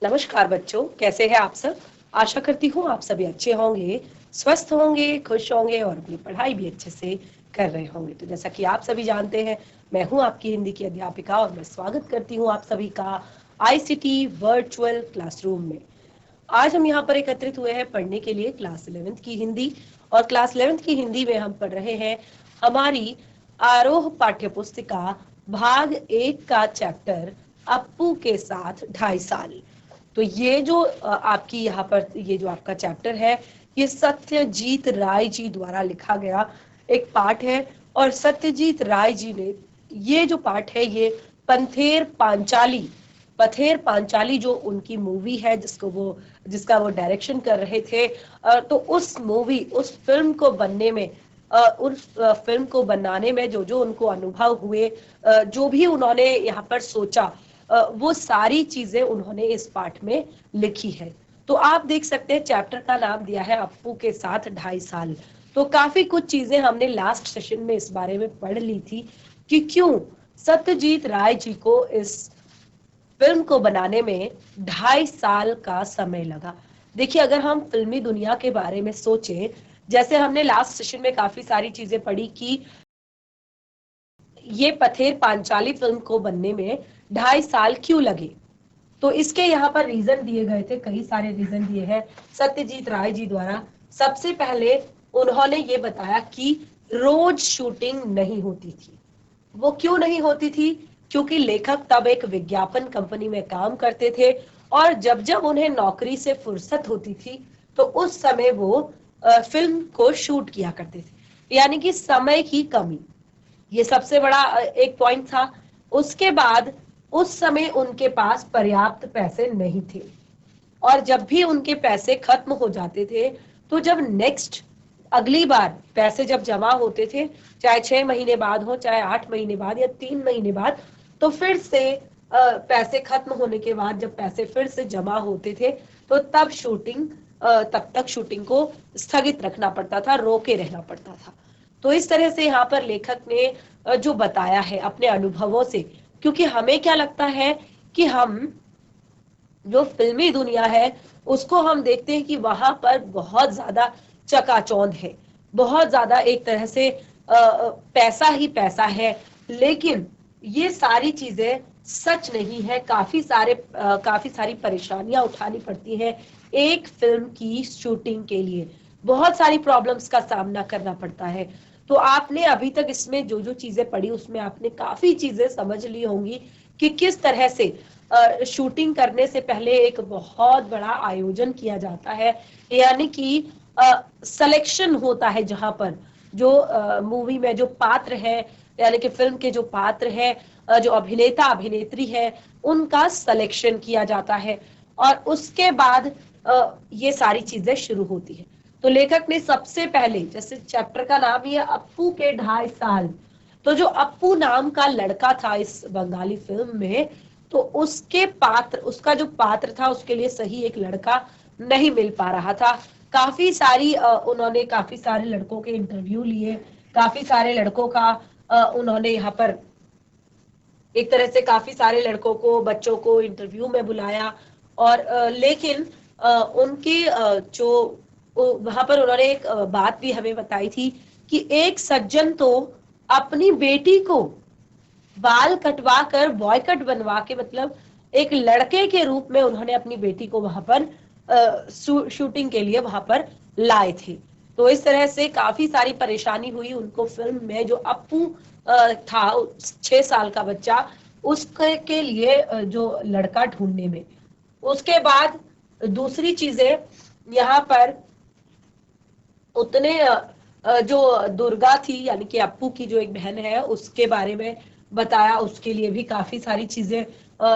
नमस्कार बच्चों, कैसे हैं आप सब। आशा करती हूँ आप सभी अच्छे होंगे, स्वस्थ होंगे, खुश होंगे और अपनी पढ़ाई भी अच्छे से कर रहे होंगे। तो जैसा कि आप सभी जानते हैं, मैं हूँ आपकी हिंदी की अध्यापिका और मैं स्वागत करती हूँ आप सभी का आईसीटी वर्चुअल क्लासरूम में। आज हम यहाँ पर एकत्रित हुए हैं पढ़ने के लिए क्लास 11th की हिंदी। और क्लास 11th की हिंदी में हम पढ़ रहे हैं हमारी आरोह पाठ्य पुस्तिका भाग 1 का चैप्टर अप्पू के साथ 2.5 साल। तो ये जो आपकी यहाँ पर ये जो आपका चैप्टर है, ये सत्यजीत राय जी द्वारा लिखा गया एक पाठ है। और सत्यजीत राय जी ने ये जो पाठ है ये पथेर पांचाली जो उनकी मूवी है जिसका वो डायरेक्शन कर रहे थे, तो उस फिल्म को बनने में, उस फिल्म को बनाने में जो जो उनको अनुभव हुए, जो भी उन्होंने यहाँ पर सोचा, वो सारी चीजें उन्होंने इस पाठ में लिखी है। तो आप देख सकते हैं चैप्टर का नाम दिया है अप्पू के साथ 2.5 साल। तो काफी कुछ चीजें हमने लास्ट सेशन में इस बारे में पढ़ ली थी कि क्यों सत्यजीत राय जी को इस फिल्म को बनाने में 2.5 साल का समय लगा। देखिए, अगर हम फिल्मी दुनिया के बारे में सोचें, जैसे हमने लास्ट सेशन में काफी सारी चीजें पढ़ी कि ये पथेर पांचाली फिल्म को बनने में 2.5 साल क्यों लगे। तो इसके यहाँ पर रीजन दिए गए थे, कई सारे रीजन दिए हैं सत्यजीत राय जी द्वारा। सबसे पहले उन्होंने ये बताया कि रोज शूटिंग नहीं होती थी। वो क्यों नहीं होती थी? क्योंकि लेखक तब एक विज्ञापन कंपनी में काम करते थे और जब जब उन्हें नौकरी से फुर्सत होती थी तो उस समय वो फिल्म को शूट किया करते थे, यानी कि समय की कमी। ये सबसे बड़ा एक पॉइंट था। उसके बाद उस समय उनके पास पर्याप्त पैसे नहीं थे और जब भी उनके पैसे खत्म हो जाते थे तो जब नेक्स्ट अगली बार पैसे जब जमा होते थे, चाहे 6 महीने बाद हो, चाहे 8 महीने बाद या 3 महीने बाद, तो फिर से पैसे खत्म होने के बाद जब पैसे फिर से जमा होते थे तो तब तक शूटिंग को स्थगित रखना पड़ता था, रोके रहना पड़ता था। तो इस तरह से यहाँ पर लेखक ने जो बताया है अपने अनुभवों से, क्योंकि हमें क्या लगता है कि हम जो फिल्मी दुनिया है उसको हम देखते हैं कि वहां पर बहुत ज्यादा चकाचौंध है, बहुत ज्यादा एक तरह से पैसा ही पैसा है। लेकिन ये सारी चीजें सच नहीं है। काफी सारी परेशानियां उठानी पड़ती हैं एक फिल्म की शूटिंग के लिए, बहुत सारी प्रॉब्लम्स का सामना करना पड़ता है। तो आपने अभी तक इसमें जो जो चीजें पढ़ी उसमें आपने काफी चीजें समझ ली होंगी कि किस तरह से शूटिंग करने से पहले एक बहुत बड़ा आयोजन किया जाता है, यानी कि सिलेक्शन होता है जहां पर जो मूवी में जो पात्र है, यानी कि फिल्म के जो पात्र है, जो अभिनेता अभिनेत्री है, उनका सिलेक्शन किया जाता है और उसके बाद ये सारी चीजें शुरू होती है। तो लेखक ने सबसे पहले, जैसे चैप्टर का नाम ही है अप्पू के 2.5 साल, तो जो अप्पू नाम का लड़का था इस बंगाली फिल्म में, तो उसका जो पात्र था उसके लिए सही एक लड़का नहीं मिल पा रहा था। उन्होंने काफी सारे लड़कों के इंटरव्यू लिए, काफी सारे लड़कों का उन्होंने यहाँ पर एक तरह से काफी सारे लड़कों को, बच्चों को इंटरव्यू में बुलाया। और लेकिन उनके जो वहां पर उन्होंने एक बात भी हमें बताई थी कि एक सज्जन तो अपनी बेटी को बाल कटवा कर बॉय कट बनवा के, मतलब एक लड़के के रूप में उन्होंने अपनी बेटी को वहां पर शूटिंग के लिए वहां पर लाए थे। तो इस तरह से काफी सारी परेशानी हुई उनको फिल्म में। जो अप्पू था 6 साल का बच्चा, उसके के लिए जो लड़का ढूंढने में। उसके बाद दूसरी चीजें यहाँ पर उतने जो दुर्गा थी, यानी कि अप्पू की जो एक बहन है, उसके बारे में बताया। उसके लिए भी काफी सारी चीजें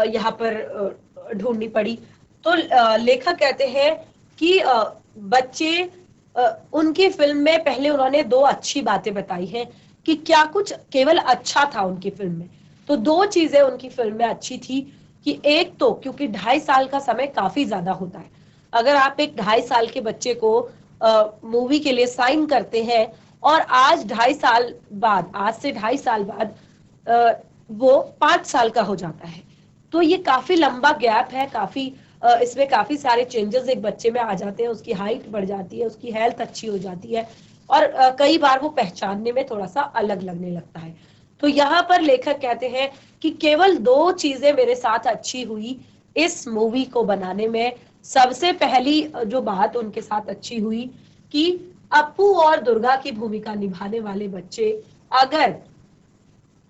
यहाँ पर ढूंढनी पड़ी। तो लेखक कहते हैं कि बच्चे उनकी फिल्म में पहले उन्होंने 2 अच्छी बातें बताई हैं कि क्या कुछ केवल अच्छा था उनकी फिल्म में। तो 2 चीजें उनकी फिल्म में अच्छी थी कि एक तो क्योंकि 2.5 साल का समय काफी ज्यादा होता है। अगर आप एक 2.5 साल के बच्चे को मूवी के लिए साइन करते हैं और आज 2.5 साल बाद वो 5 साल का हो जाता है, तो ये काफी लंबा गैप है, काफी इसमें काफी सारे चेंजेस एक बच्चे में आ जाते हैं, उसकी हाइट बढ़ जाती है, उसकी हेल्थ अच्छी हो जाती है, और कई बार वो पहचानने में थोड़ा सा अलग लगने लगता है। तो यहाँ पर लेखक कहते हैं कि केवल 2 चीजें मेरे साथ अच्छी हुई इस मूवी को बनाने में। सबसे पहली जो बात उनके साथ अच्छी हुई कि अप्पू और दुर्गा की भूमिका निभाने वाले बच्चे अगर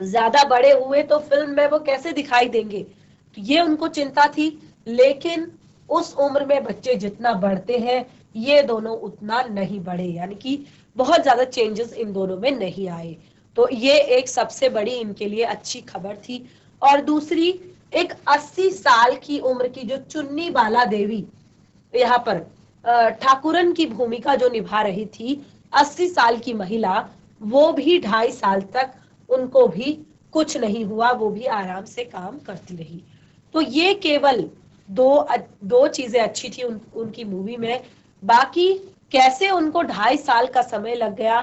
ज्यादा बड़े हुए तो फिल्म में वो कैसे दिखाई देंगे, तो ये उनको चिंता थी। लेकिन उस उम्र में बच्चे जितना बढ़ते हैं ये दोनों उतना नहीं बढ़े, यानी कि बहुत ज्यादा चेंजेस इन दोनों में नहीं आए। तो ये एक सबसे बड़ी इनके लिए अच्छी खबर थी। और दूसरी, एक 80 साल की उम्र की जो चुन्नी बाला देवी यहाँ पर ठाकुरन की भूमिका जो निभा रही थी, 80 साल की महिला, वो भी 2.5 साल तक उनको भी कुछ नहीं हुआ, वो भी आराम से काम करती रही। तो ये केवल दो चीजें अच्छी थी उनकी मूवी में। बाकी कैसे उनको 2.5 साल का समय लग गया,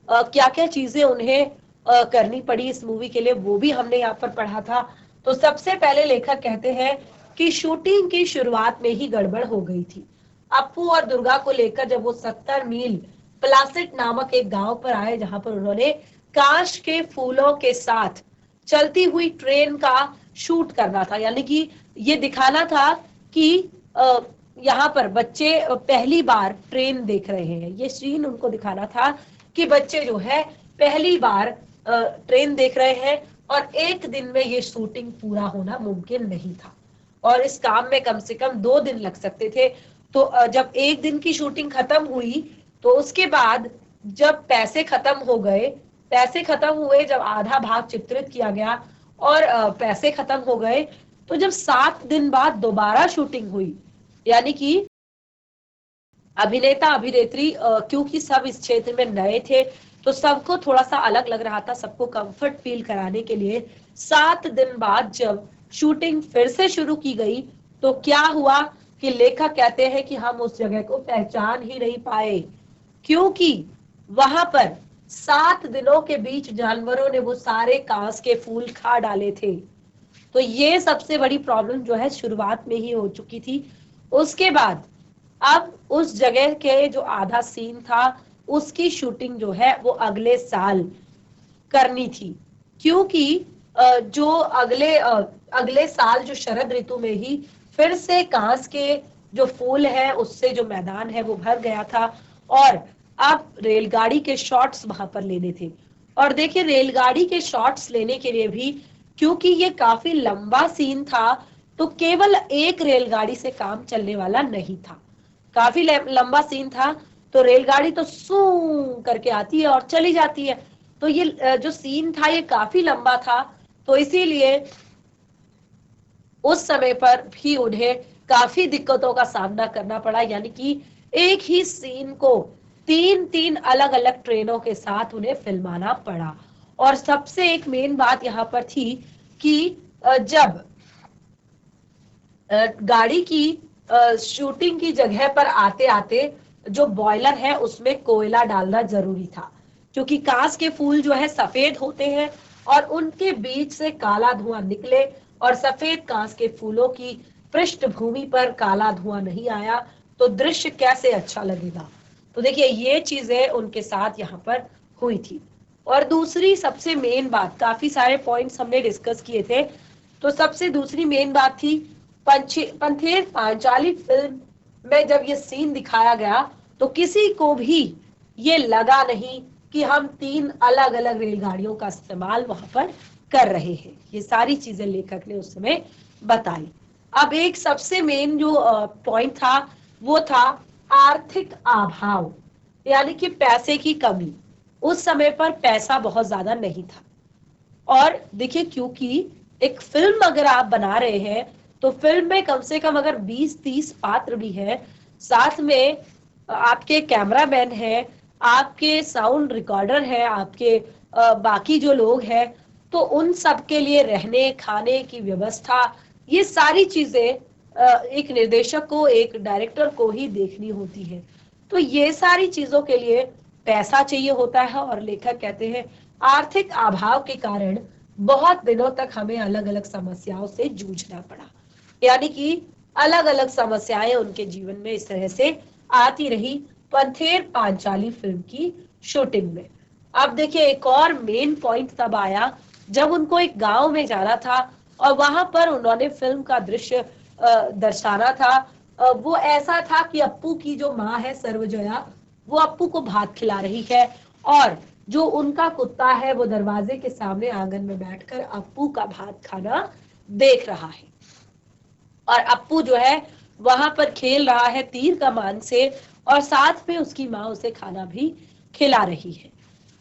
क्या क्या चीजें उन्हें करनी पड़ी इस मूवी के लिए, वो भी हमने यहाँ पर पढ़ा था। तो सबसे पहले लेखक कहते हैं कि शूटिंग की शुरुआत में ही गड़बड़ हो गई थी। अप्पू और दुर्गा को लेकर जब वो 70 मील प्लासिड नामक एक गांव पर आए, जहां पर उन्होंने कांच के फूलों के साथ चलती हुई ट्रेन का शूट करना था, यानी कि ये दिखाना था कि यहाँ पर बच्चे पहली बार ट्रेन देख रहे हैं, ये सीन उनको दिखाना था कि बच्चे जो है पहली बार ट्रेन देख रहे हैं, और एक दिन में ये शूटिंग पूरा होना मुमकिन नहीं था, और इस काम में कम से कम 2 दिन लग सकते थे। तो जब एक दिन की शूटिंग खत्म हुई, तो उसके बाद जब पैसे खत्म हुए, जब आधा भाग चित्रित किया गया और पैसे खत्म हो गए, तो जब 7 दिन बाद दोबारा शूटिंग हुई, यानी कि अभिनेता अभिनेत्री क्योंकि सब इस क्षेत्र में नए थे, तो सबको थोड़ा सा अलग लग रहा था, सबको कंफर्ट फील कराने के लिए 7 दिन बाद जब शूटिंग फिर से शुरू की गई, तो क्या हुआ कि लेखक कहते हैं कि हम उस जगह को पहचान ही नहीं पाए, क्योंकि वहां पर 7 दिनों के बीच जानवरों ने वो सारे कांस के फूल खा डाले थे। तो ये सबसे बड़ी प्रॉब्लम जो है शुरुआत में ही हो चुकी थी। उसके बाद अब उस जगह के जो आधा सीन था उसकी शूटिंग जो है वो अगले साल करनी थी, क्योंकि जो अगले साल जो शरद ऋतु में ही फिर से कांस के जो फूल है उससे जो मैदान है वो भर गया था, और अब रेलगाड़ी के शॉट्स वहां पर लेने थे। और देखिए रेलगाड़ी के शॉट्स लेने के लिए भी, क्योंकि ये काफी लंबा सीन था, तो केवल एक रेलगाड़ी से काम चलने वाला नहीं था, काफी लंबा सीन था, तो रेलगाड़ी तो सू करके आती है और चली जाती है, तो ये जो सीन था ये काफी लंबा था, तो इसीलिए उस समय पर भी उन्हें काफी दिक्कतों का सामना करना पड़ा, यानी कि एक ही सीन को 3 अलग अलग ट्रेनों के साथ उन्हें फिल्माना पड़ा। और सबसे एक मेन बात यहाँ पर थी कि जब गाड़ी की शूटिंग की जगह पर आते आते जो बॉयलर है उसमें कोयला डालना जरूरी था, क्योंकि कांच के फूल जो है सफेद होते हैं और उनके बीच से काला धुआं निकले, और सफेद कांच के फूलों की पृष्ठभूमि पर काला धुआं नहीं आया तो दृश्य कैसे अच्छा लगेगा। तो देखिए ये चीजें उनके साथ यहाँ पर हुई थी। और दूसरी सबसे मेन बात, काफी सारे पॉइंट्स हमने डिस्कस किए थे, तो सबसे दूसरी मेन बात थी पंथेर पांचाली फिल्म में जब ये सीन दिखाया गया तो किसी को भी ये लगा नहीं कि हम 3 अलग अलग रेलगाड़ियों का इस्तेमाल वहां पर कर रहे हैं। ये सारी चीजें लेखक ने उस समय बताई। अब एक सबसे मेन जो पॉइंट था वो था आर्थिक अभाव, यानी कि पैसे की कमी। उस समय पर पैसा बहुत ज्यादा नहीं था, और देखिए क्योंकि एक फिल्म अगर आप बना रहे हैं तो फिल्म में कम से कम अगर 20-30 पात्र भी हैं, साथ में आपके कैमरामैन है, आपके साउंड रिकॉर्डर है, आपके बाकी जो लोग हैं, तो उन सब के लिए रहने खाने की व्यवस्था, ये सारी चीजें एक निर्देशक को, एक डायरेक्टर को ही देखनी होती है। तो ये सारी चीजों के लिए पैसा चाहिए होता है, और लेखक कहते हैं आर्थिक अभाव के कारण बहुत दिनों तक हमें अलग अलग समस्याओं से जूझना पड़ा, यानी कि अलग अलग समस्याएं उनके जीवन में इस तरह से आती रही पंथेर पांचाली फिल्म की शूटिंग में। अब देखिए एक और मेन पॉइंट तब आया जब उनको एक गांव में जाना था और वहां पर उन्होंने फिल्म का दृश्य दर्शाना था। वो ऐसा था कि अप्पू की जो माँ है सर्वजया, वो अप्पू को भात खिला रही है और जो उनका कुत्ता है वो दरवाजे के सामने आंगन में बैठकर अप्पू का भात खाना देख रहा है और अप्पू जो है वहां पर खेल रहा है तीर कमान से और साथ में उसकी माँ उसे खाना भी खिला रही है।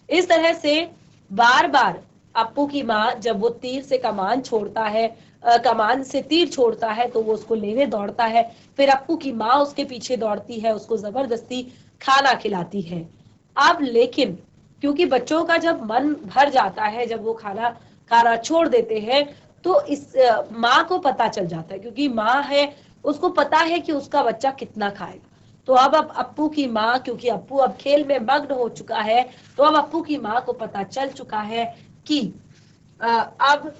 इस तरह से बार बार अप्पू की माँ जब वो तीर से कमान छोड़ता है, कमान से तीर छोड़ता है तो वो उसको लेने दौड़ता है, फिर अप्पू की माँ उसके पीछे दौड़ती है, उसको जबरदस्ती खाना खिलाती है। अब लेकिन क्योंकि बच्चों का जब मन भर जाता है, जब वो खाना खाना छोड़ देते हैं तो इस माँ को पता चल जाता है, क्योंकि माँ है उसको पता है कि उसका बच्चा कितना खाएगा। तो अब अप्पू की माँ, क्योंकि अप्पू अब खेल में मग्न हो चुका है, तो अब अप्पू की माँ को पता चल चुका है कि अब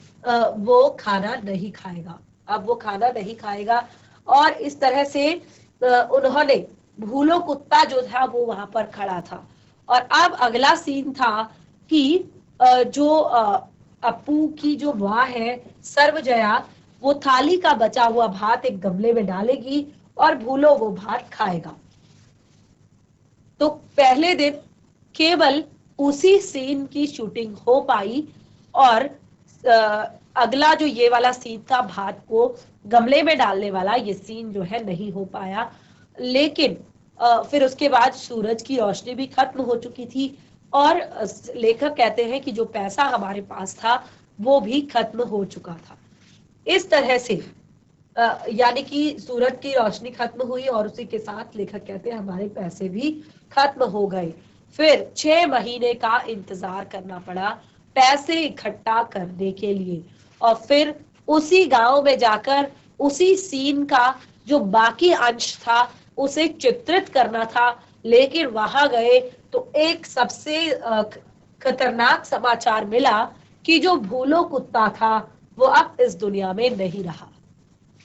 वो खाना नहीं खाएगा, अब वो खाना नहीं खाएगा। और इस तरह से उन्होंने भूलो कुत्ता जो था वो वहां पर खड़ा था। और अब अगला सीन था कि जो अप्पू की जो माँ है सर्वजया, वो थाली का बचा हुआ भात एक गमले में डालेगी और भूलो वो भात खाएगा। तो पहले दिन केवल उसी सीन की शूटिंग हो पाई और अगला जो ये वाला सीन था भात को गमले में डालने वाला, ये सीन जो है नहीं हो पाया। लेकिन फिर उसके बाद सूरज की रोशनी भी खत्म हो चुकी थी और लेखक कहते हैं कि जो पैसा हमारे पास था वो भी खत्म हो चुका था। इस तरह से यानी कि सूरज की रोशनी खत्म हुई और उसी के साथ लेखक कहते हैं हमारे पैसे भी खत्म हो गए। फिर 6 महीने का इंतजार करना पड़ा पैसे इकट्ठा करने के लिए और फिर उसी गांव में जाकर उसी सीन का जो बाकी अंश था उसे चित्रित करना था। लेकिन वहां गए तो एक सबसे खतरनाक समाचार मिला कि जो भूलो कुत्ता था वो अब इस दुनिया में नहीं रहा।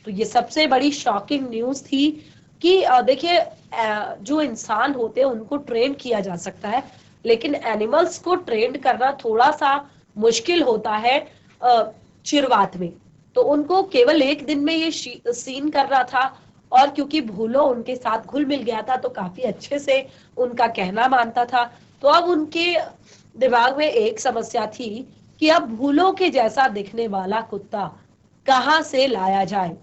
तो ये सबसे बड़ी शॉकिंग न्यूज थी कि देखिए जो इंसान होते हैं उनको ट्रेन किया जा सकता है, लेकिन एनिमल्स को ट्रेन करना थोड़ा सा मुश्किल होता है शुरुआत में। तो उनको केवल एक दिन में ये सीन करना था और क्योंकि भूलो उनके साथ घुल मिल गया था तो काफी अच्छे से उनका कहना मानता था। तो अब उनके दिमाग में एक समस्या थी कि अब भूलो के जैसा दिखने वाला कुत्ता कहां से लाया जाए।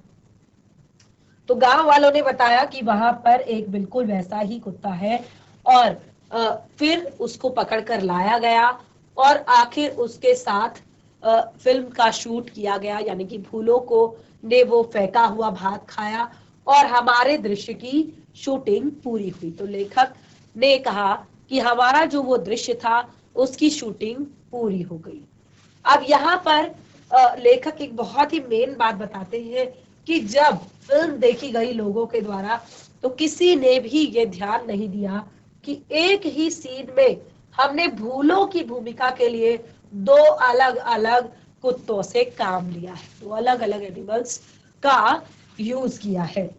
तो गांव वालों ने बताया कि वहां पर एक बिल्कुल वैसा ही कुत्ता है और फिर उसको पकड़कर लाया गया और आखिर उसके साथ फिल्म का शूट किया गया, यानी कि भूलो को ने वो फेंका हुआ भात खाया और हमारे दृश्य की शूटिंग पूरी हुई। तो लेखक ने कहा कि हमारा जो वो दृश्य था उसकी शूटिंग पूरी हो गई। अब यहाँ पर लेखक एक बहुत ही मेन बात बताते हैं कि जब फिल्म देखी गई लोगों के द्वारा तो किसी ने भी ये ध्यान नहीं दिया कि एक ही सीन में हमने भूलों की भूमिका के लिए 2 अलग अलग कुत्तों से काम लिया है, 2 अलग अलग एनिमल्स का यूज किया है।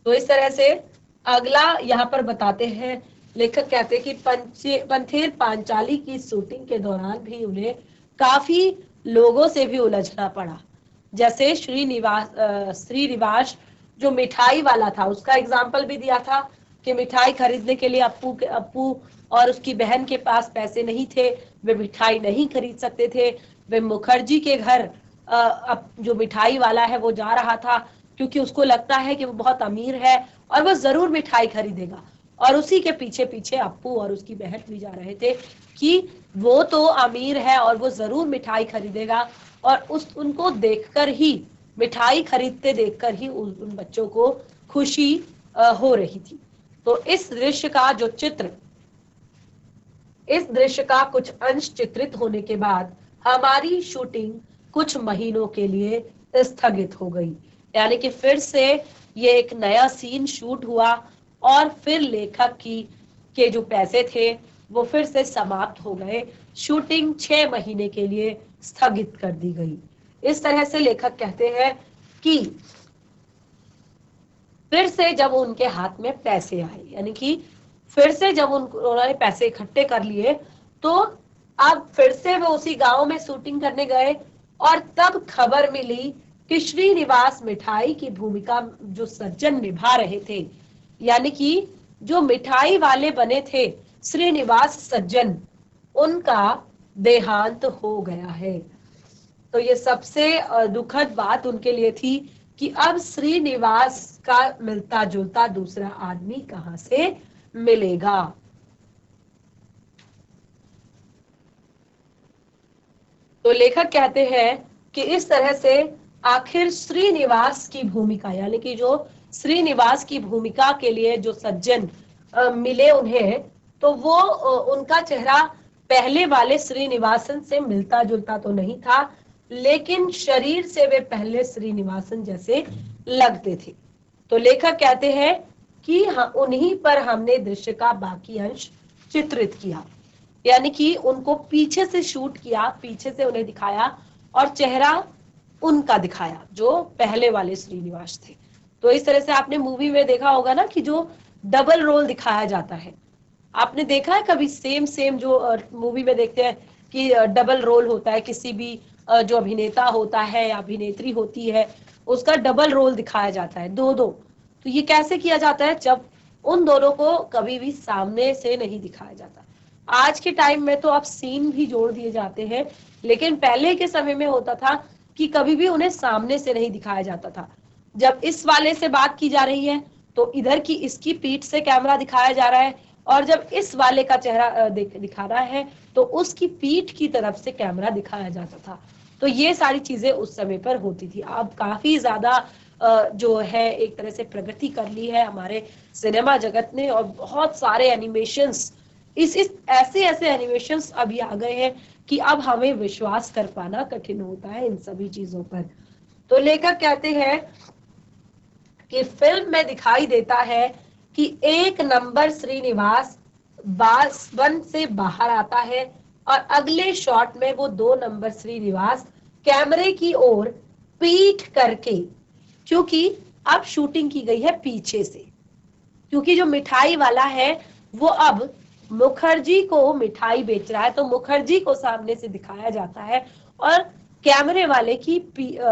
तो इस तरह से अगला यहाँ पर बताते हैं, लेखक कहते हैं कि पंथेर पांचाली की शूटिंग के दौरान भी उन्हें काफी लोगों से भी उलझना पड़ा। जैसे श्रीनिवास जो मिठाई वाला था उसका एग्जाम्पल भी दिया था कि मिठाई खरीदने के लिए अप्पू और उसकी बहन के पास पैसे नहीं थे, वे मिठाई नहीं खरीद सकते थे। वे मुखर्जी के घर जो मिठाई वाला है वो जा रहा था क्योंकि उसको लगता है कि वो बहुत अमीर है और वो जरूर मिठाई खरीदेगा, और उसी के पीछे पीछे अप्पू और उसकी बहन भी जा रहे थे कि वो तो अमीर है और वो जरूर मिठाई खरीदेगा। और उनको देखकर ही, मिठाई खरीदते देखकर ही उन बच्चों को खुशी हो रही थी। तो इस दृश्य का कुछ अंश चित्रित होने के बाद हमारी शूटिंग कुछ महीनों के लिए स्थगित हो गई, यानी कि फिर से ये एक नया सीन शूट हुआ और फिर लेखक के जो पैसे थे वो फिर से समाप्त हो गए। शूटिंग 6 महीने के लिए स्थगित कर दी गई। इस तरह से लेखक कहते हैं कि फिर से जब उनके हाथ में पैसे आए, यानी कि फिर से जब उन्होंने पैसे इकट्ठे कर लिए, तो अब फिर से वो उसी गांव में शूटिंग करने गए और तब खबर मिली कि श्रीनिवास मिठाई की भूमिका जो सज्जन निभा रहे थे, यानी कि जो मिठाई वाले बने थे श्रीनिवास सज्जन, उनका देहांत हो गया है। तो ये सबसे दुखद बात उनके लिए थी कि अब श्रीनिवास का मिलता जुलता दूसरा आदमी कहां से मिलेगा। तो लेखक कहते हैं कि इस तरह से आखिर श्रीनिवास की भूमिका, यानी कि जो श्रीनिवास की भूमिका के लिए जो सज्जन मिले उन्हें, तो वो उनका चेहरा पहले वाले श्रीनिवासन से मिलता जुलता तो नहीं था, लेकिन शरीर से वे पहले श्रीनिवासन जैसे लगते थे। तो लेखक कहते हैं कि उन्हीं पर हमने दृश्य का बाकी अंश चित्रित किया, यानी कि उनको पीछे से शूट किया, पीछे से उन्हें दिखाया और चेहरा उनका दिखाया जो पहले वाले श्रीनिवास थे। तो इस तरह से आपने मूवी में देखा होगा ना कि जो डबल रोल दिखाया जाता है, आपने देखा है कभी सेम सेम जो मूवी में देखते हैं कि डबल रोल होता है, किसी भी जो अभिनेता होता है या अभिनेत्री होती है उसका डबल रोल दिखाया जाता है, दो दो। तो ये कैसे किया जाता है? जब उन दोनों को कभी भी सामने से नहीं दिखाया जाता। आज के टाइम में तो अब सीन भी जोड़ दिए जाते हैं, लेकिन पहले के समय में होता था कि कभी भी उन्हें सामने से नहीं दिखाया जाता था। जब इस वाले से बात की जा रही है तो इधर की इसकी पीठ से कैमरा दिखाया जा रहा है, और जब इस वाले का चेहरा दिखा रहा है तो उसकी पीठ की तरफ से कैमरा दिखाया जाता था। तो ये सारी चीजें उस समय पर होती थी। अब काफी ज्यादा जो है एक तरह से प्रगति कर ली है हमारे सिनेमा जगत ने, और बहुत सारे एनिमेशंस इस ऐसे ऐसे एनिमेशंस अभी आ गए हैं कि अब हमें विश्वास कर पाना कठिन होता है इन सभी चीजों पर। तो लेखक कहते हैं कि फिल्म में दिखाई देता है कि एक नंबर श्रीनिवास वन से बाहर आता है और अगले शॉट में वो 2 नंबर श्रीनिवास कैमरे की ओर पीठ करके, क्योंकि अब शूटिंग की गई है पीछे से, क्योंकि जो मिठाई वाला है वो अब मुखर्जी को मिठाई बेच रहा है, तो मुखर्जी को सामने से दिखाया जाता है और कैमरे वाले की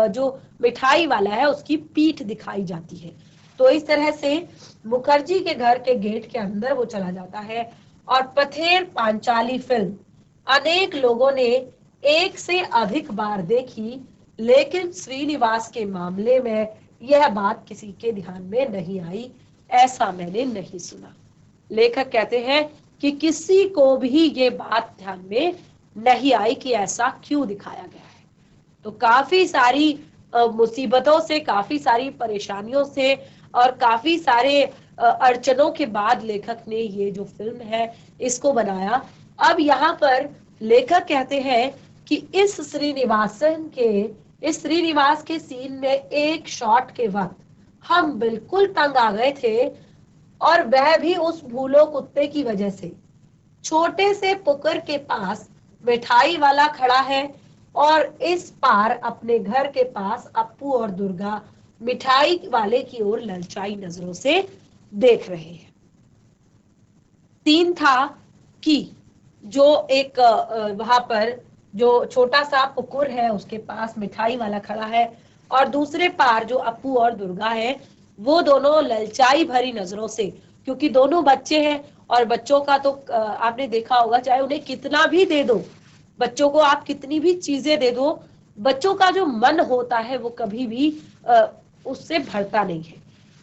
जो मिठाई वाला है उसकी पीठ दिखाई जाती है। तो इस तरह से मुखर्जी के घर के गेट के अंदर वो चला जाता है। और पथेर पांचाली फिल्म अनेक लोगों ने एक से अधिक बार देखी, लेकिन श्रीनिवास के मामले में यह बात किसी के ध्यान में नहीं आई, ऐसा मैंने नहीं सुना। लेखक कहते हैं कि किसी को भी ये बात ध्यान में नहीं आई कि ऐसा क्यों दिखाया गया है। तो काफी सारी मुसीबतों से, काफी सारी परेशानियों से और काफी सारे अड़चनों के बाद लेखक ने ये जो फिल्म है इसको बनाया। अब यहाँ पर लेखक कहते हैं कि इस श्रीनिवास के सीन में एक शॉट के वक्त हम बिल्कुल तंग आ गए थे, और वह भी उस भूलो कुत्ते की वजह से। छोटे से पुकर के पास मिठाई वाला खड़ा है और इस पार अपने घर के पास अप्पू और दुर्गा मिठाई वाले की ओर ललचाई नजरों से देख रहे हैं। सीन था कि जो एक वहां पर जो छोटा सा पुकुर है उसके पास मिठाई वाला खड़ा है, और दूसरे पार जो अप्पू और दुर्गा है वो दोनों ललचाई भरी नजरों से, क्योंकि दोनों बच्चे हैं और बच्चों का तो आपने देखा होगा, चाहे उन्हें कितना भी दे दो, बच्चों को आप कितनी भी चीजें दे दो, बच्चों का जो मन होता है वो कभी भी उससे भरता नहीं है।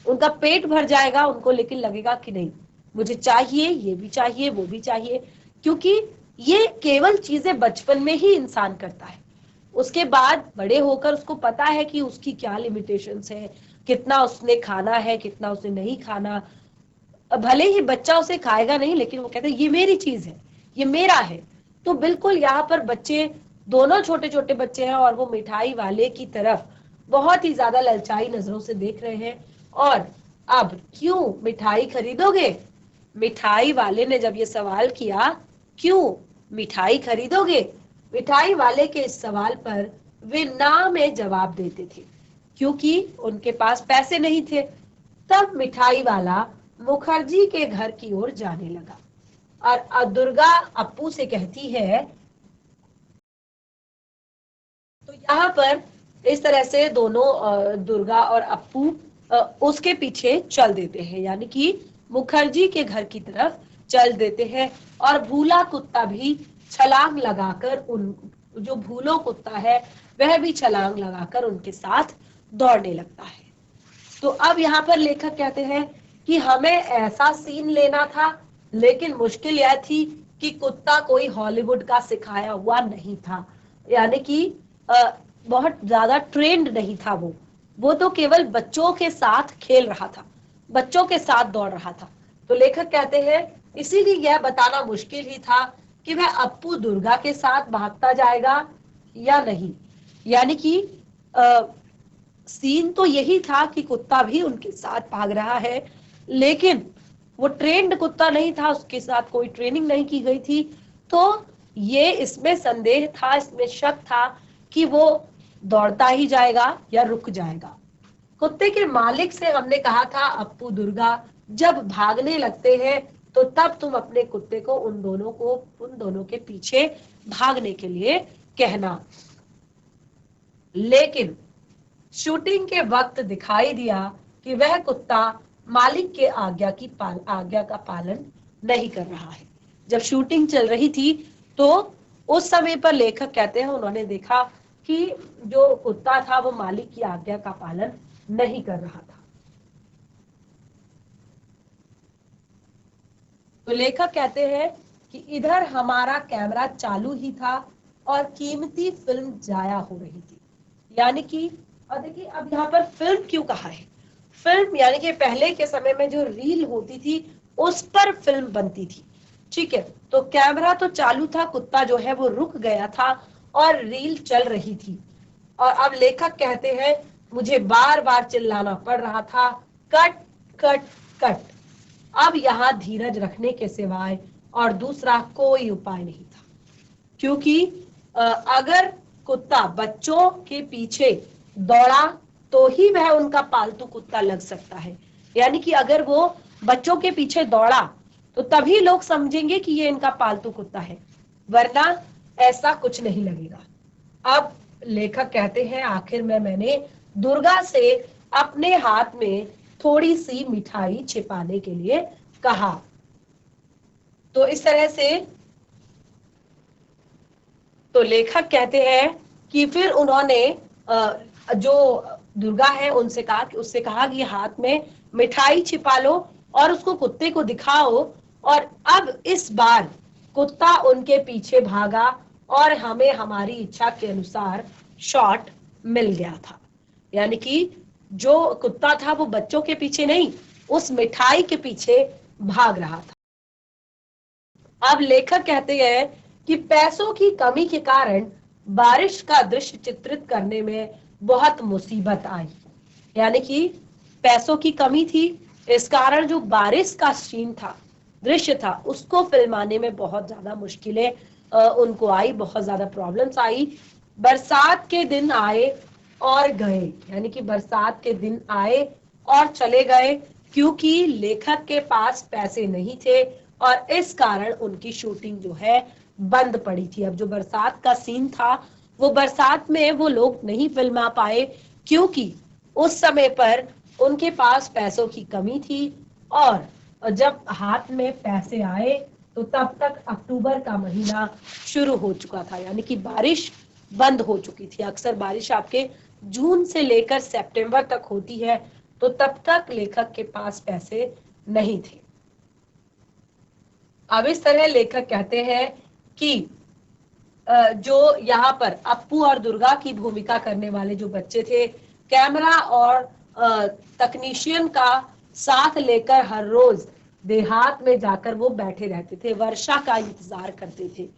उनका पेट भर जाएगा उनको, लेकिन लगेगा कि नहीं मुझे चाहिए, ये भी चाहिए, वो भी चाहिए, क्योंकि ये केवल चीजें बचपन में ही इंसान करता है। उसके बाद बड़े होकर उसको पता है कि उसकी क्या लिमिटेशंस है, कितना उसने खाना है, कितना उसने नहीं खाना। भले ही बच्चा उसे खाएगा नहीं, लेकिन वो कहता है ये मेरी चीज है, ये मेरा है। तो बिल्कुल यहाँ पर बच्चे, दोनों छोटे छोटे बच्चे हैं और वो मिठाई वाले की तरफ बहुत ही ज्यादा ललचाई नजरों से देख रहे हैं। और अब क्यों मिठाई खरीदोगे? मिठाई वाले ने जब ये सवाल किया, क्यों मिठाई खरीदोगे, मिठाई वाले के इस सवाल पर वे ना में जवाब देते थे, क्योंकि उनके पास पैसे नहीं थे। तब मिठाई वाला मुखर्जी के घर की ओर जाने लगा। और दुर्गा अप्पू से कहती है, तो यहाँ पर इस तरह से दोनों दुर्गा और अप्पू उसके पीछे चल देते हैं, यानी कि मुखर्जी के घर की तरफ चल देते हैं। और भूला कुत्ता भी छलांग लगाकर उन जो भूलो कुत्ता है वह भी छलांग लगाकर उनके साथ दौड़ने लगता है। तो अब यहाँ पर लेखक कहते हैं कि हमें ऐसा सीन लेना था, लेकिन मुश्किल यह थी कि कुत्ता कोई हॉलीवुड का सिखाया हुआ नहीं था, यानी कि बहुत ज्यादा ट्रेंड नहीं था। वो तो केवल बच्चों के साथ खेल रहा था, बच्चों के साथ दौड़ रहा था। तो लेखक कहते हैं इसीलिए यह बताना मुश्किल ही था कि वह अप्पू दुर्गा के साथ भागता जाएगा या नहीं। यानी कि सीन तो यही था कि कुत्ता भी उनके साथ भाग रहा है, लेकिन वो ट्रेंड कुत्ता नहीं था, उसके साथ कोई ट्रेनिंग नहीं की गई थी। तो ये इसमें संदेह था, इसमें शक था कि वो दौड़ता ही जाएगा या रुक जाएगा। कुत्ते के मालिक से हमने कहा था, अप्पू दुर्गा जब भागने लगते हैं तो तब तुम अपने कुत्ते को उन दोनों के पीछे भागने के लिए कहना। लेकिन शूटिंग के वक्त दिखाई दिया कि वह कुत्ता मालिक के आज्ञा का पालन नहीं कर रहा है। जब शूटिंग चल रही थी तो उस समय पर लेखक कहते हैं उन्होंने देखा कि जो कुत्ता था वो मालिक की आज्ञा का पालन नहीं कर रहा था। तो लेखक कहते हैं कि इधर हमारा कैमरा चालू ही था और कीमती फिल्म जाया हो रही थी। यानी कि और देखिए अब यहाँ पर फिल्म क्यों कहा है, फिल्म यानी कि पहले के समय में जो रील होती थी उस पर फिल्म बनती थी। ठीक है, तो कैमरा तो चालू था, कुत्ता जो है वो रुक गया था और रील चल रही थी। और अब लेखक कहते हैं मुझे बार बार चिल्लाना पड़ रहा था, कट कट कट। अब यहाँ धीरज रखने के सिवाय और दूसरा कोई उपाय नहीं था, क्योंकि अगर कुत्ता बच्चों के पीछे दौड़ा तो ही वह उनका पालतू कुत्ता लग सकता है। यानी कि अगर वो बच्चों के पीछे दौड़ा तो तभी लोग समझेंगे कि ये इनका पालतू कुत्ता है, वरना ऐसा कुछ नहीं लगेगा। अब लेखक कहते हैं आखिर में मैंने दुर्गा से अपने हाथ में थोड़ी सी मिठाई छिपाने के लिए कहा। तो इस तरह से तो लेखक कहते हैं कि फिर उन्होंने जो दुर्गा है उनसे कहा कि उससे कहा कि हाथ में मिठाई छिपा लो और उसको कुत्ते को दिखाओ। और अब इस बार कुत्ता उनके पीछे भागा और हमें हमारी इच्छा के अनुसार शॉट मिल गया था। यानी कि जो कुत्ता था वो बच्चों के पीछे नहीं, उस मिठाई के पीछे भाग रहा था। अब लेखक कहते हैं कि पैसों की कमी के कारण बारिश का दृश्य चित्रित करने में बहुत मुसीबत आई। यानी कि पैसों की कमी थी, इस कारण जो बारिश का सीन था, दृश्य था, उसको फिल्माने में बहुत ज्यादा मुश्किलें उनको आई, बहुत ज्यादा प्रॉब्लम्स आई। बरसात के दिन आए और गए, यानी कि बरसात के दिन आए और चले गए, क्योंकि लेखक के पास पैसे नहीं थे और इस कारण उनकी शूटिंग जो है बंद पड़ी थी। अब जो बरसात का सीन था वो बरसात में वो लोग नहीं फिल्मा पाए, क्योंकि उस समय पर उनके पास पैसों की कमी थी। और जब हाथ में पैसे आए तो तब तक अक्टूबर का महीना शुरू हो चुका था, यानी कि बारिश बंद हो चुकी थी। अक्सर बारिश आपके जून से लेकर सितंबर तक होती है, तो तब तक लेखक के पास पैसे नहीं थे। अब इस तरह लेखक कहते हैं कि जो यहाँ पर अप्पू और दुर्गा की भूमिका करने वाले जो बच्चे थे, कैमरा और तकनीशियन का साथ लेकर हर रोज देहात में जाकर वो बैठे रहते थे, वर्षा का इंतजार करते थे,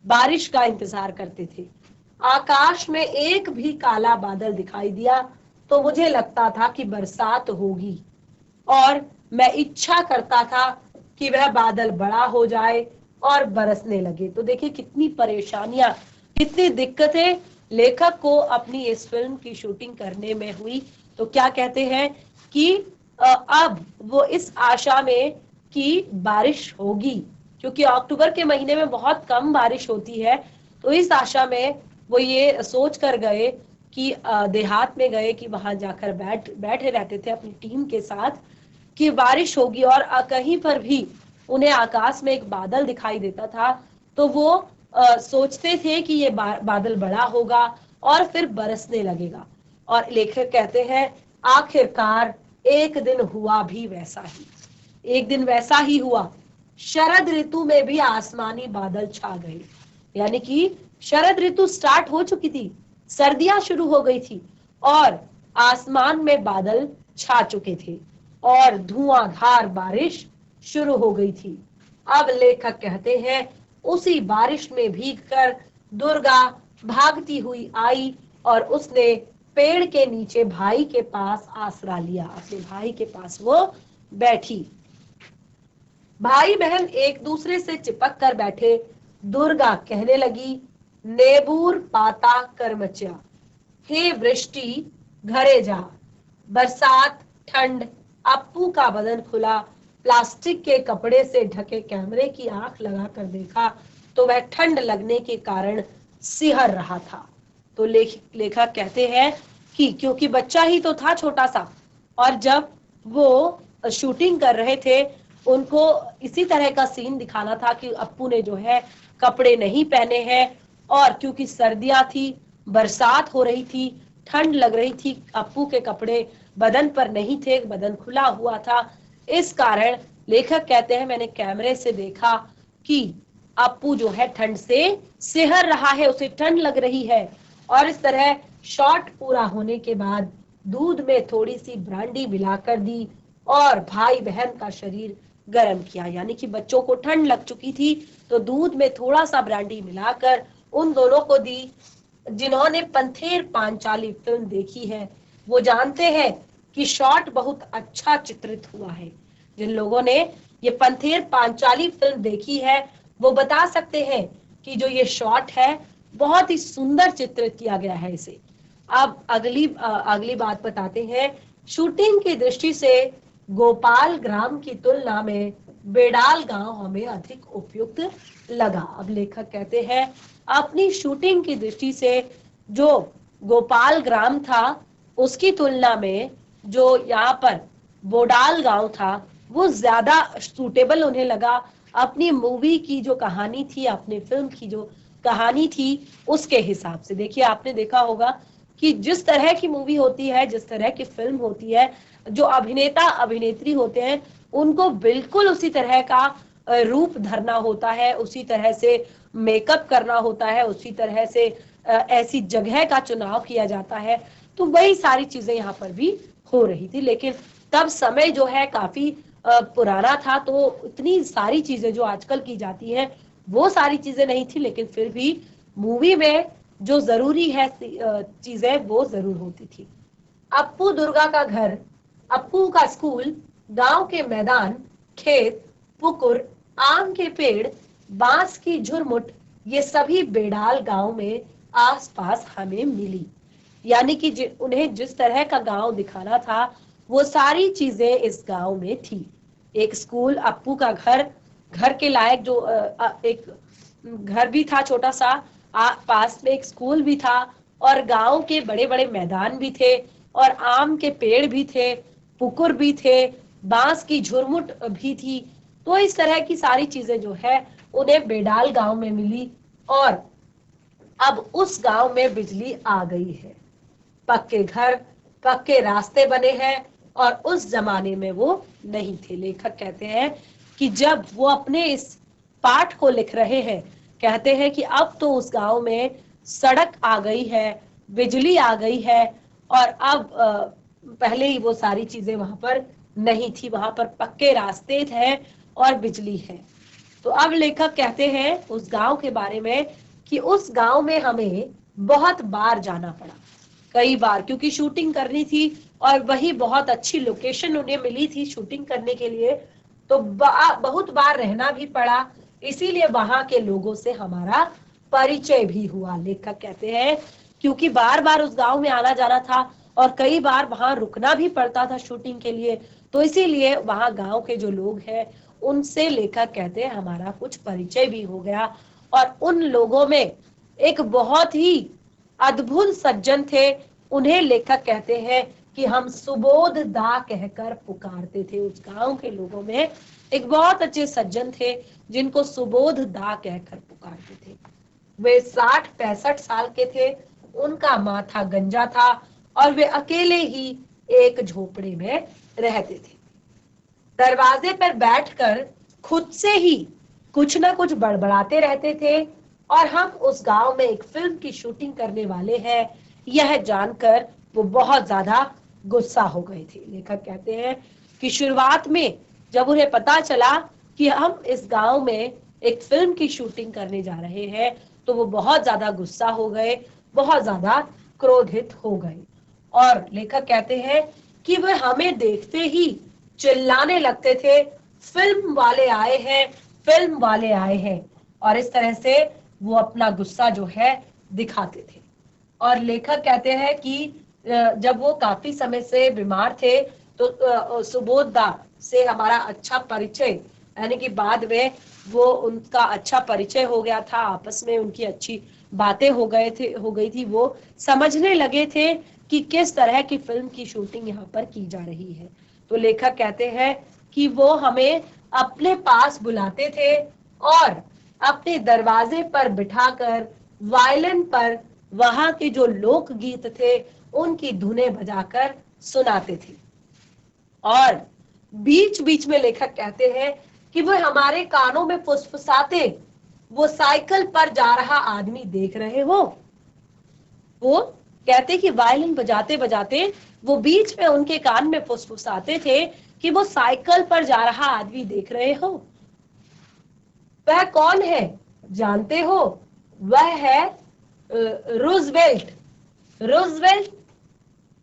बारिश का इंतजार करते थे। आकाश में एक भी काला बादल दिखाई दिया तो मुझे लगता था कि बरसात होगी, और मैं इच्छा करता था कि वह बादल बड़ा हो जाए और बरसने लगे। तो देखिए कितनी परेशानियां, कितनी दिक्कतें लेखक को अपनी इस फिल्म की शूटिंग करने में हुई। तो क्या कहते हैं कि अब वो इस आशा में कि बारिश होगी, क्योंकि अक्टूबर के महीने में बहुत कम बारिश होती है, तो इस आशा में वो ये सोच कर गए कि देहात में गए कि वहां जाकर बैठे रहते थे अपनी टीम के साथ कि बारिश होगी। और कहीं पर भी उन्हें आकाश में एक बादल दिखाई देता था तो वो सोचते थे कि ये बादल बड़ा होगा और फिर बरसने लगेगा। और लेखक कहते हैं आखिरकार एक दिन हुआ भी वैसा ही, एक दिन वैसा ही हुआ। शरद ऋतु में भी आसमानी बादल छा गए, यानी कि शरद ऋतु स्टार्ट हो चुकी थी, सर्दियां शुरू हो गई थी और आसमान में बादल छा चुके थे और धुआंधार बारिश शुरू हो गई थी। अब लेखक कहते हैं उसी बारिश में भीगकर दुर्गा भागती हुई आई और उसने पेड़ के नीचे भाई के पास आसरा लिया, अपने भाई के पास वो बैठी। भाई बहन एक दूसरे से चिपक कर बैठे। दुर्गा कहने लगी, नेबूर पाता करमचा, हे वृष्टि घरे जा। बरसात, ठंड। अप्पू का बदन खुला। प्लास्टिक के कपड़े से ढके कैमरे की आंख लगाकर देखा तो वह ठंड लगने के कारण सिहर रहा था। तो लेखक कहते हैं कि क्योंकि बच्चा ही तो था छोटा सा, और जब वो शूटिंग कर रहे थे उनको इसी तरह का सीन दिखाना था कि अप्पू ने जो है कपड़े नहीं पहने हैं, और क्योंकि सर्दियां थी, बरसात हो रही थी, ठंड लग रही थी, अप्पू के कपड़े बदन पर नहीं थे, बदन खुला हुआ था। इस कारण लेखक कहते हैं मैंने कैमरे से देखा कि अप्पू जो है ठंड से सिहर रहा है, उसे ठंड लग रही है। और इस तरह शॉट पूरा होने के बाद दूध में थोड़ी सी ब्रांडी मिलाकर दी और भाई बहन का शरीर गर्म किया, यानी कि बच्चों को ठंड लग चुकी थी तो दूध में थोड़ा सा ब्रांडी मिलाकर उन दोनों को दी। जिन्होंने पंथेर पांचाली फिल्म देखी है वो जानते हैं कि शॉट बहुत अच्छा चित्रित हुआ है। जिन लोगों ने ये पंथेर पांचाली फिल्म देखी है वो बता सकते हैं कि जो ये शॉट है बहुत ही सुंदर चित्रित किया गया है इसे। अब अगली बात बताते हैं। शूटिंग की दृष्टि से गोपाल ग्राम की तुलना में बेडाल गांव हमें अधिक उपयुक्त लगा। अब लेखक कहते हैं अपनी शूटिंग की दृष्टि से जो गोपाल ग्राम था उसकी तुलना में जो यहाँ पर बोडाल गांव था वो ज्यादा सूटेबल उन्हें लगा। अपनी मूवी की जो कहानी थी, अपनी फिल्म की जो कहानी थी उसके हिसाब से। देखिए आपने देखा होगा कि जिस तरह की मूवी होती है, जिस तरह की फिल्म होती है, जो अभिनेता अभिनेत्री होते हैं उनको बिल्कुल उसी तरह का रूप धरना होता है, उसी तरह से मेकअप करना होता है, उसी तरह से ऐसी जगह का चुनाव किया जाता है। तो वही सारी चीजें यहाँ पर भी हो रही थी, लेकिन तब समय जो है काफी पुराना था तो इतनी सारी चीजें जो आजकल की जाती हैं वो सारी चीजें नहीं थी, लेकिन फिर भी मूवी में जो जरूरी है चीजें वो जरूर होती थी। अप्पू दुर्गा का घर, अप्पू का स्कूल, गांव के मैदान, खेत, पुकुर, आम के पेड़, बांस की झुरमुट, ये सभी बेडाल गांव में आसपास हमें मिली। यानी कि उन्हें जिस तरह का गांव दिखाना था वो सारी चीजें इस गांव में थी। एक स्कूल, अप्पू का घर, घर के लायक जो एक घर भी था छोटा सा, पास में एक स्कूल भी था और गांव के बड़े बड़े मैदान भी थे और आम के पेड़ भी थे, पुकुर भी थे, बांस की झुरमुट भी थी। तो इस तरह की सारी चीजें जो है उन्हें बेडाल गांव में मिली और अब उस गांव में बिजली आ गई है, पक्के घर, पक्के रास्ते बने हैं और उस जमाने में वो नहीं थे। लेखक कहते हैं कि जब वो अपने इस पाठ को लिख रहे हैं कहते हैं कि अब तो उस गांव में सड़क आ गई है, बिजली आ गई है और अब पहले ही वो सारी चीजें वहां पर नहीं थी, वहां पर पक्के रास्ते थे और बिजली है। तो अब लेखक कहते हैं उस गांव के बारे में कि उस गांव में हमें बहुत बार जाना पड़ा, कई बार, क्योंकि शूटिंग करनी थी और वही बहुत अच्छी लोकेशन उन्हें मिली थी शूटिंग करने के लिए, तो बहुत बार रहना भी पड़ा, इसीलिए वहां के लोगों से हमारा परिचय भी हुआ। लेखक कहते हैं क्योंकि बार बार उस गांव में आना जाना था और कई बार वहां रुकना भी पड़ता था शूटिंग के लिए। तो इसीलिए वहां गांव के जो लोग हैं उनसे लेखक कहते हैं हमारा कुछ परिचय भी हो गया। और उन लोगों में एक बहुत ही अद्भुत सज्जन थे, उन्हें लेखक कहते हैं कि हम सुबोध दा कहकर पुकारते थे। उस गांव के लोगों में एक बहुत अच्छे सज्जन थे जिनको सुबोध दा कहकर पुकारते थे। वे 60-65 साल के थे, उनका माथा गंजा था और वे अकेले ही एक झोपड़े में रहते थे। दरवाजे पर बैठकर खुद से ही कुछ ना कुछ बड़बड़ाते रहते थे और हम उस गांव में एक फिल्म की शूटिंग करने वाले हैं यह जानकर वो बहुत ज्यादा गुस्सा हो गए थे। लेखक कहते हैं कि शुरुआत में जब उन्हें पता चला कि हम इस गांव में एक फिल्म की शूटिंग करने जा रहे हैं तो वो बहुत ज्यादा गुस्सा हो गए, बहुत ज्यादा क्रोधित हो गए। और लेखक कहते हैं कि वे हमें देखते ही चिल्लाने लगते थे, फिल्म वाले आए हैं, फिल्म वाले आए हैं। और इस तरह से वो अपना गुस्सा जो है दिखाते थे। और लेखक कहते हैं कि जब वो काफी समय से बीमार थे तो सुबोध दा से हमारा अच्छा परिचय, यानी कि बाद में वो उनका अच्छा परिचय हो गया था, आपस में उनकी अच्छी बातें हो गई थी। वो समझने लगे थे कि किस तरह की फिल्म की शूटिंग यहाँ पर की जा रही है। तो लेखक कहते हैं कि वो हमें अपने पास बुलाते थे और अपने दरवाजे पर बिठाकर वायलिन पर वहां के जो लोकगीत थे उनकी धुनें बजाकर सुनाते थे। और बीच बीच में लेखक कहते हैं कि वो हमारे कानों में फुसफुसाते, वो साइकिल पर जा रहा आदमी देख रहे हो। वो कहते कि वायलिन बजाते बजाते वो बीच में उनके कान में फुसफुसाते थे कि वो साइकिल पर जा रहा आदमी देख रहे हो। वह कौन है जानते हो? वह है रूजवेल्ट। रूजवेल्ट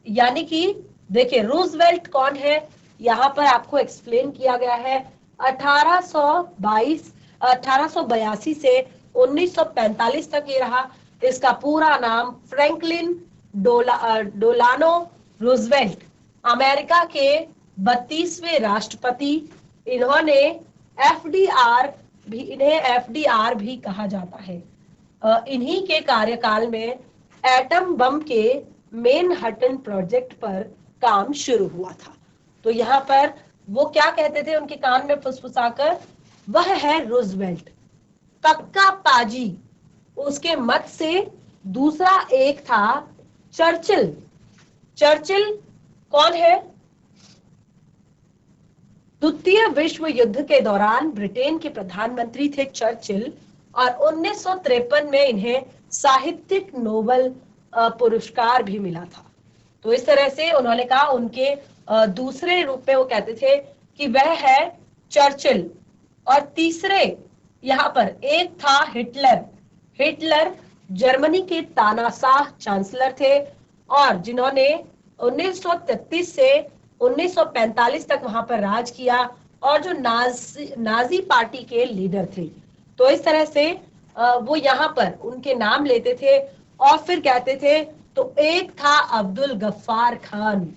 यानी कि देखिए रूजवेल्ट कौन है, यहाँ पर आपको एक्सप्लेन किया गया है। 1882 से 1945 तक ये रहा। इसका पूरा नाम फ्रैंकलिन डोलानो रूजवेल्ट, अमेरिका के 32वें राष्ट्रपति। इन्हें एफडीआर भी कहा जाता है। इन्हीं के कार्यकाल में एटम बम के मैनहट्टन प्रोजेक्ट पर काम शुरू हुआ था। तो यहाँ पर वो क्या कहते थे उनके कान में फुसफुसाकर? वह है रूजवेल्ट। कक्का पाजी उसके मत से दूसरा एक था चर्चिल। चर्चिल कौन है? द्वितीय विश्व युद्ध के दौरान ब्रिटेन के प्रधानमंत्री थे चर्चिल और 1953 में इन्हें साहित्यिक नोबेल पुरस्कार भी मिला था। तो इस तरह से उन्होंने कहा, उनके दूसरे रूप में वो कहते थे कि वह है चर्चिल। और तीसरे यहाँ पर एक था हिटलर। हिटलर जर्मनी के तानाशाह चांसलर थे और जिन्होंने 1933 से 1945 तक वहां पर राज किया और जो नाजी पार्टी के लीडर थे। तो इस तरह से वो यहाँ पर उनके नाम लेते थे और फिर कहते थे। तो एक था अब्दुल गफ्फार खान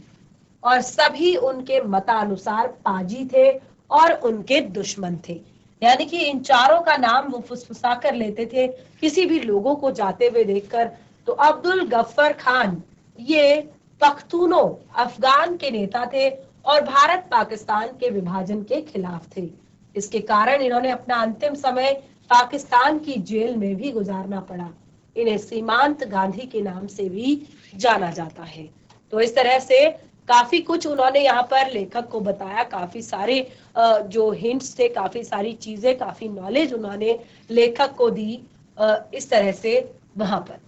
और सभी उनके मतानुसार पाजी थे और उनके दुश्मन थे। यानी कि इन चारों का नाम वो फुसफुसा कर लेते थे किसी भी लोगों को जाते हुए देखकर। तो अब्दुल गफ्फार खान ये पख्तूनों अफगान के नेता थे और भारत पाकिस्तान के विभाजन के खिलाफ थे। इसके कारण इन्होंने अपना अंतिम समय पाकिस्तान की जेल में भी गुजारना पड़ा। इन्हें सीमांत गांधी के नाम से भी जाना जाता है। तो इस तरह से काफी कुछ उन्होंने यहाँ पर लेखक को बताया, काफी सारे जो हिंट्स थे, काफी सारी चीजें, काफी नॉलेज उन्होंने लेखक को दी इस तरह से वहां पर।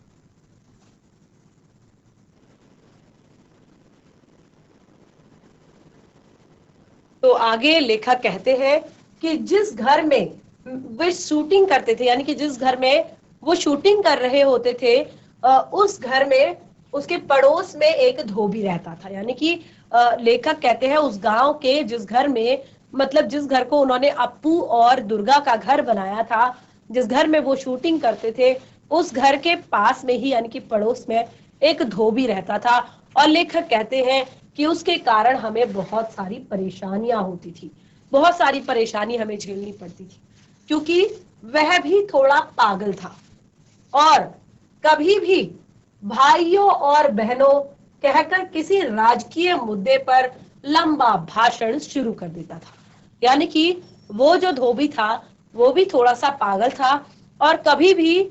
तो आगे लेखक कहते हैं कि जिस घर में वे शूटिंग करते थे, यानी कि जिस घर में वो शूटिंग कर रहे होते थे, उस घर में उसके पड़ोस में एक धोबी रहता था। यानी कि लेखक कहते हैं उस गांव के जिस घर में, मतलब जिस घर को उन्होंने अप्पू और दुर्गा का घर बनाया था, जिस घर में वो शूटिंग करते थे, उस घर के पास में ही यानी कि पड़ोस में एक धोबी रहता था और लेखक कहते हैं कि उसके कारण हमें बहुत सारी परेशानियां होती थी, बहुत सारी परेशानी हमें झेलनी पड़ती थी, क्योंकि वह भी थोड़ा पागल था और कभी भी भाइयों और बहनों कहकर किसी राजकीय मुद्दे पर लंबा भाषण शुरू कर देता था। यानी कि वो जो धोबी था वो भी थोड़ा सा पागल था और कभी भी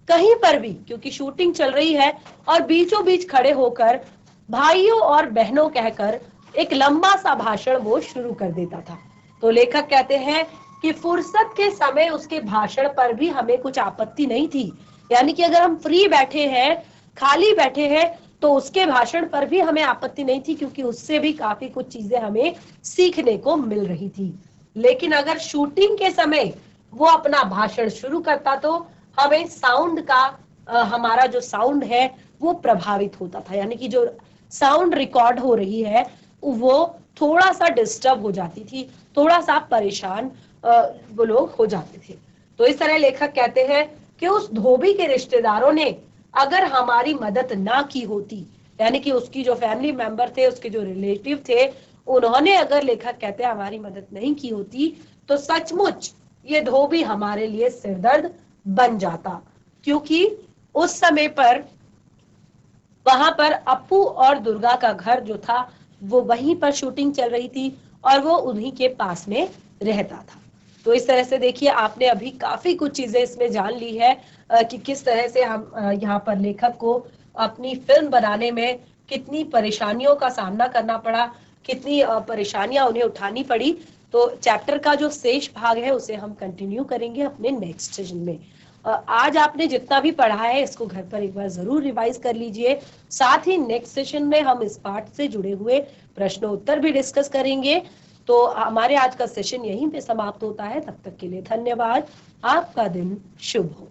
कहीं पर भी, क्योंकि शूटिंग चल रही है और बीचों बीच खड़े होकर भाइयों और बहनों कहकर एक लंबा सा भाषण वो शुरू कर देता था। तो लेखक कहते हैं कि फुर्सत के समय उसके भाषण पर भी हमें कुछ आपत्ति नहीं थी, यानी कि अगर हम फ्री बैठे हैं, खाली बैठे हैं, तो उसके भाषण पर भी हमें आपत्ति नहीं थी, क्योंकि उससे भी काफी कुछ चीजें हमें सीखने को मिल रही थी। लेकिन अगर शूटिंग के समय वो अपना भाषण शुरू करता तो हमें साउंड का हमारा जो साउंड है वो प्रभावित होता था, यानी कि जो साउंड रिकॉर्ड हो रही है वो थोड़ा सा डिस्टर्ब हो जाती थी, थोड़ा सा परेशान वो लोग हो जाते थे। तो इस तरह लेखक कहते हैं कि उस धोबी के रिश्तेदारों ने अगर हमारी मदद ना की होती, यानी कि उसकी जो फैमिली मेंबर थे, उसके जो रिलेटिव थे, उन्होंने अगर, लेखक कहते हैं, हमारी मदद नहीं की होती तो सचमुच ये धोबी हमारे लिए सिरदर्द बन जाता, क्योंकि उस समय पर वहां पर अप्पू और दुर्गा का घर जो था वो वहीं पर शूटिंग चल रही थी और वो उन्हीं के पास में रहता था। तो इस तरह से देखिए, आपने अभी काफी कुछ चीजें इसमें जान ली है कि किस तरह से हम यहाँ पर लेखक को अपनी फिल्म बनाने में कितनी परेशानियों का सामना करना पड़ा, कितनी परेशानियां उन्हें उठानी पड़ी। तो चैप्टर का जो शेष भाग है उसे हम कंटिन्यू करेंगे अपने नेक्स्ट सेशन में। आज आपने जितना भी पढ़ा है इसको घर पर एक बार जरूर रिवाइज कर लीजिए। साथ ही नेक्स्ट सेशन में हम इस पाठ से जुड़े हुए प्रश्न उत्तर भी डिस्कस करेंगे। तो हमारे आज का सेशन यहीं पे समाप्त होता है। तब तक के लिए धन्यवाद। आपका दिन शुभ हो।